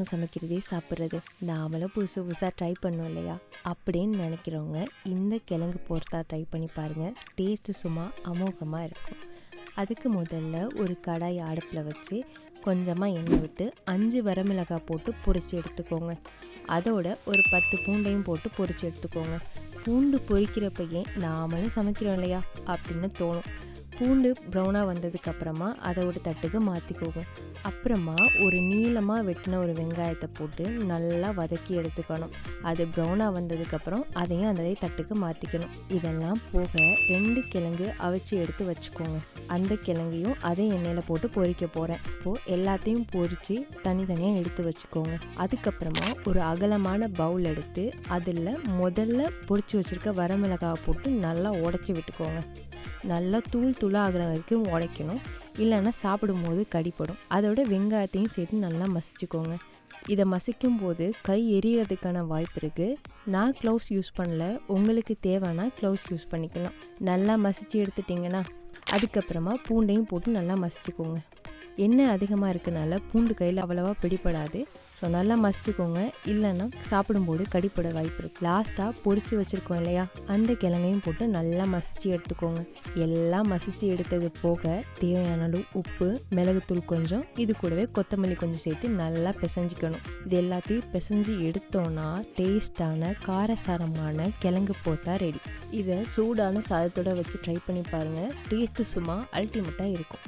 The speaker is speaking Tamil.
பெரியவங்க சமைக்கிறதே சாப்பிட்றது, நாமளும் புதுசு புதுசாக ட்ரை பண்ணோம் இல்லையா அப்படின்னு நினைக்கிறவங்க இந்த கிழங்கு போர்த்தா ட்ரை பண்ணி பாருங்கள். டேஸ்ட்டு சும்மா அமோகமாக இருக்கும். அதுக்கு முதல்ல ஒரு கடாய் அடுப்பில் வச்சு கொஞ்சமாக எண்ணெய் விட்டு 5 வரமிளகாய் போட்டு பொரித்து எடுத்துக்கோங்க. அதோட ஒரு 10 பூண்டையும் போட்டு பொரித்து எடுத்துக்கோங்க. பூண்டு பொரிக்கிறப்பயே நாமளும் சமைக்கிறோம் இல்லையா அப்படின்னு தோணும். பூண்டு ப்ரௌனாக வந்ததுக்கப்புறமா அதை ஒரு தட்டுக்கு மாற்றிக்கோங்க. அப்புறமா ஒரு நீளமாக வெட்டின ஒரு வெங்காயத்தை போட்டு நல்லா வதக்கி எடுத்துக்கணும். அது ப்ரௌனாக வந்ததுக்கப்புறம் அதையும் அந்த தட்டுக்கு மாற்றிக்கணும். இதெல்லாம் போக 2 கிழங்கு அவிச்சு எடுத்து வச்சுக்கோங்க. அந்த கிழங்கையும் அதே எண்ணெயில் போட்டு பொரிக்க போகிறேன். இப்போது எல்லாத்தையும் பொரித்து தனித்தனியாக எடுத்து வச்சுக்கோங்க. அதுக்கப்புறமா ஒரு அகலமான பவுல் எடுத்து அதில் முதல்ல பொரித்து வச்சுருக்க வரமிளகாவை போட்டு நல்லா உடச்சி விட்டுக்கோங்க. நல்லா தூள் ஆகிற வரைக்கும் உடைக்கணும், இல்லைன்னா சாப்பிடும்போது கடிப்படும். அதோட வெங்காயத்தையும் சேர்த்து நல்லா மசிச்சுக்கோங்க. இதை மசிக்கும் போது கை எரியறதுக்கான வாய்ப்பு இருக்குது. நான் க்ளவுஸ் யூஸ் பண்ணல, உங்களுக்கு தேவைன்னா க்ளவுஸ் யூஸ் பண்ணிக்கலாம். நல்லா மசிச்சு எடுத்துட்டிங்கன்னா அதுக்கப்புறமா பூண்டையும் போட்டு நல்லா மசிச்சுக்கோங்க. எண்ணெய் அதிகமாக இருக்கனால பூண்டு கையில் அவ்வளவா பிடிப்படாது. ஸோ நல்லா மசிச்சுக்கோங்க, இல்லைன்னா சாப்பிடும்போது கடிப்பட வாய்ப்பு இருக்குது. லாஸ்ட்டாக பொரித்து வச்சுருக்கோம் இல்லையா, அந்த கிழங்கையும் போட்டு நல்லா மசிச்சு எடுத்துக்கோங்க. எல்லாம் மசிச்சு எடுத்தது போக தேவையான அளவு உப்பு, மிளகுத்தூள் கொஞ்சம், இது கூடவே கொத்தமல்லி கொஞ்சம் சேர்த்து நல்லா பிசைஞ்சிக்கணும். இது எல்லாத்தையும் பிசைஞ்சு எடுத்தோன்னா டேஸ்டான காரசாரமான கிழங்கு போத்தா ரெடி. இதை சூடான சாதத்தோடு வச்சு ட்ரை பண்ணி பாருங்கள். டேஸ்ட்டு சும்மா அல்டிமேட்டாக இருக்கும்.